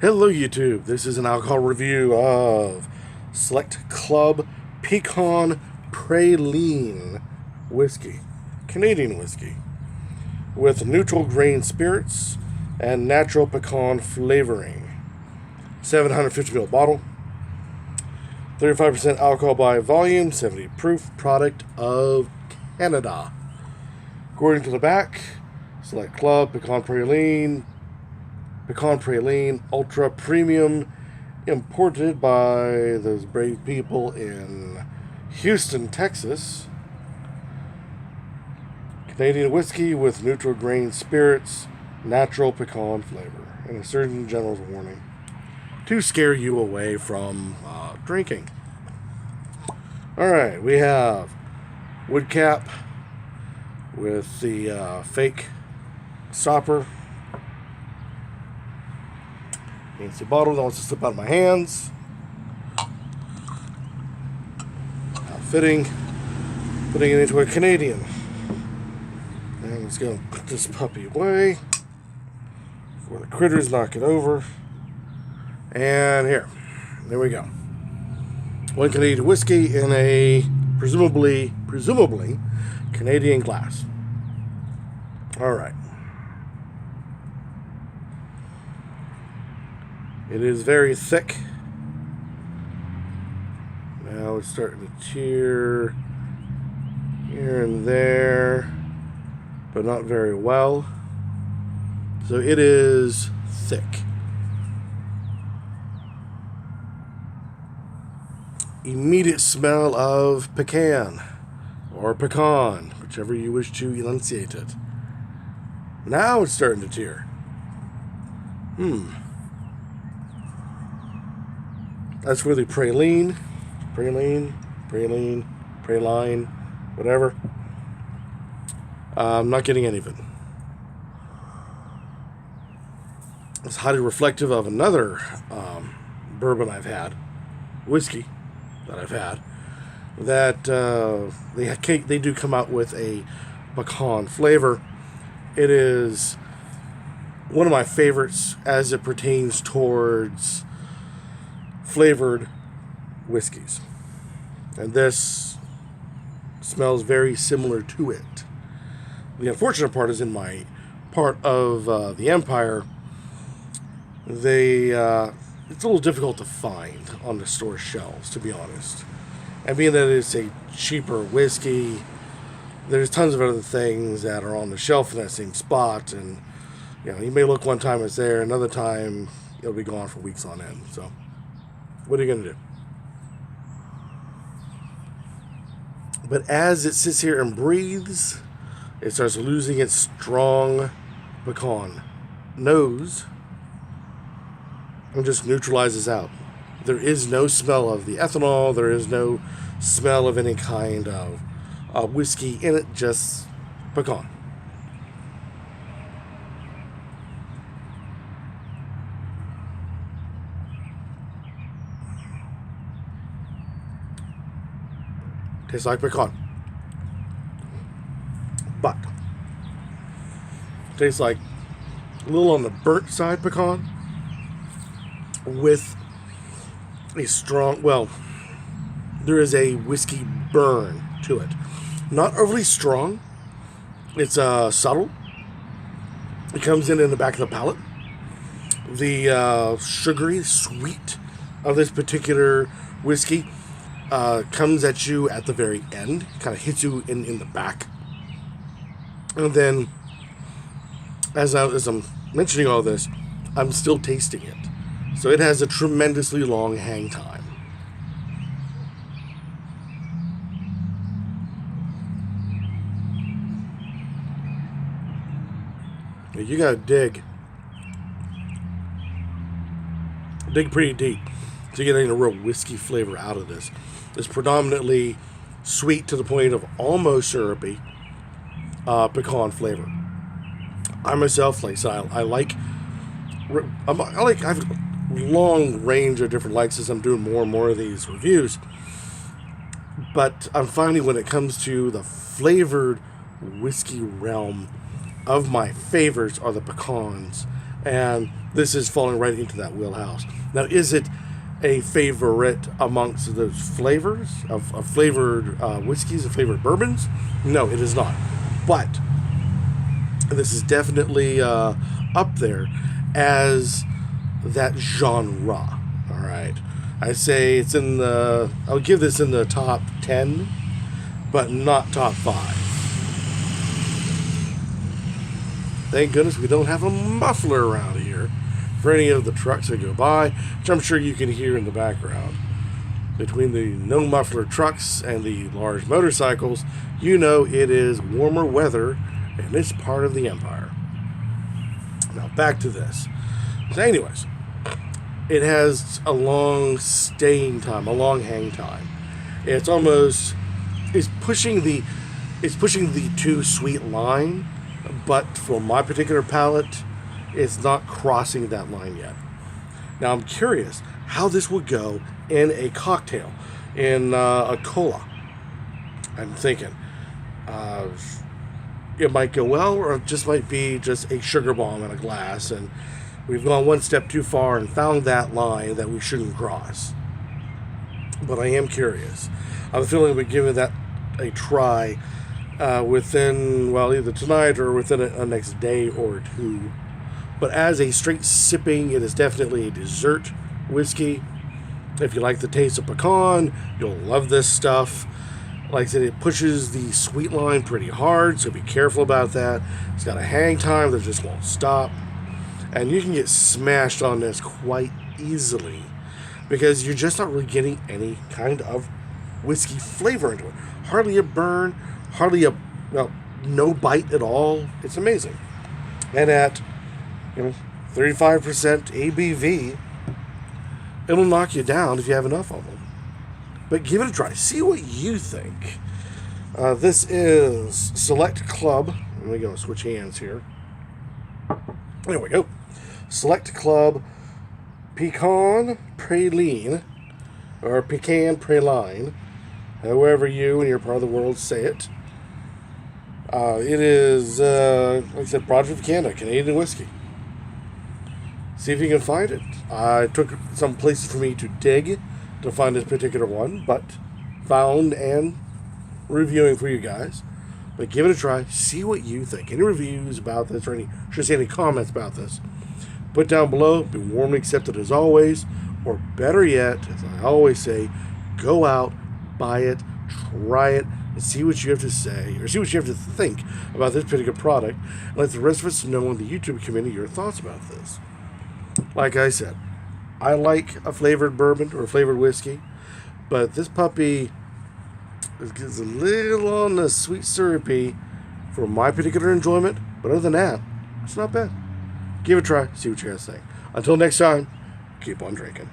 Hello YouTube, this is an alcohol review of Select Club Pecan Praline whiskey, Canadian whiskey, with neutral grain spirits and natural pecan flavoring. 750ml bottle, 35% alcohol by volume, 70 proof, product of Canada. According to the back, Select Club Pecan Praline Ultra Premium, imported by those brave people in Houston, Texas. Canadian whiskey with neutral grain spirits, natural pecan flavor, and a Surgeon General's warning to scare you away from drinking. Alright, we have wood cap with the fake stopper. Fancy bottle that wants to slip out of my hands. How fitting. Putting it into a Canadian. And let's go put this puppy away before the critters knock it over. And here. There we go. One Canadian whiskey in a presumably Canadian glass. Alright. It is very thick. Now it's starting to tear here and there, but not very well. So it is thick. Immediate smell of pecan or pecan, whichever you wish to enunciate it. Now it's starting to tear. That's really praline, whatever. I'm not getting any of it. It's highly reflective of another bourbon I've had, whiskey that I've had, that they do come out with a pecan flavor. It is one of my favorites as it pertains towards flavored whiskeys, and this smells very similar to it. The unfortunate part is in my part of the empire, it's a little difficult to find on the store shelves, to be honest. And being that it's a cheaper whiskey, there's tons of other things that are on the shelf in that same spot, and you may look one time it's there, another time it'll be gone for weeks on end. So what are you going to do? But as it sits here and breathes, it starts losing its strong pecan nose and just neutralizes out. There is no smell of the ethanol. There is no smell of any kind of whiskey in it, just pecan. Tastes like pecan, but tastes like a little on the burnt side pecan with a strong, there is a whiskey burn to it. Not overly strong. It's subtle. It comes in the back of the palate. The sugary sweet of this particular whiskey comes at you at the very end, kind of hits you in the back. And then, as I'm mentioning all this, I'm still tasting it. So it has a tremendously long hang time. You gotta dig pretty deep to get any real whiskey flavor out of this. It's predominantly sweet to the point of almost syrupy pecan flavor. I myself, I have a long range of different likes as I'm doing more and more of these reviews. But I'm finding when it comes to the flavored whiskey realm, of my favorites are the pecans. And this is falling right into that wheelhouse. Now, is it a favorite amongst those flavors of flavored whiskeys and flavored bourbons? No, it is not. But this is definitely up there as that genre. All right, I say it's in the. I'll give this in the top 10, but not top 5. Thank goodness we don't have a muffler around here for any of the trucks that go by, which I'm sure you can hear in the background. Between the no muffler trucks and the large motorcycles, you know it is warmer weather in this part of the empire. Now back to this. So anyways, it has a long staying time, a long hang time. It's pushing the too sweet line, but for my particular palate, it's not crossing that line yet. Now I'm curious how this would go in a cocktail, in a cola. I'm thinking it might go well, or it just might be just a sugar bomb in a glass, and we've gone one step too far and found that line that we shouldn't cross. But I am curious. I have a feeling we're giving that a try within, well, either tonight or within a next day or two. But as a straight sipping, it is definitely a dessert whiskey. If you like the taste of pecan, you'll love this stuff. Like I said, it pushes the sweet line pretty hard, so be careful about that. It's got a hang time that just won't stop. And you can get smashed on this quite easily because you're just not really getting any kind of whiskey flavor into it. Hardly a burn, no bite at all. It's amazing. And at 35% ABV, it'll knock you down if you have enough of them. But give it a try. See what you think. This is Select Club. Let me go switch hands here. There we go. Select Club Pecan Praline, or Pecan Praline, however you in your part of the world say it. It is, like I said, brought from Canada, Canadian whiskey. See if you can find it. I took some places for me to dig to find this particular one, but found and reviewing for you guys. But give it a try. See what you think. Any reviews about this, or any comments about this, put down below. Be warmly accepted as always. Or better yet, as I always say, go out, buy it, try it, and see what you have to say, or see what you have to think about this particular product. And let the rest of us know in the YouTube community your thoughts about this. Like I said, I like a flavored bourbon or a flavored whiskey, but this puppy is a little on the sweet syrupy for my particular enjoyment. But other than that, it's not bad. Give it a try, see what you guys think. Until next time, keep on drinking.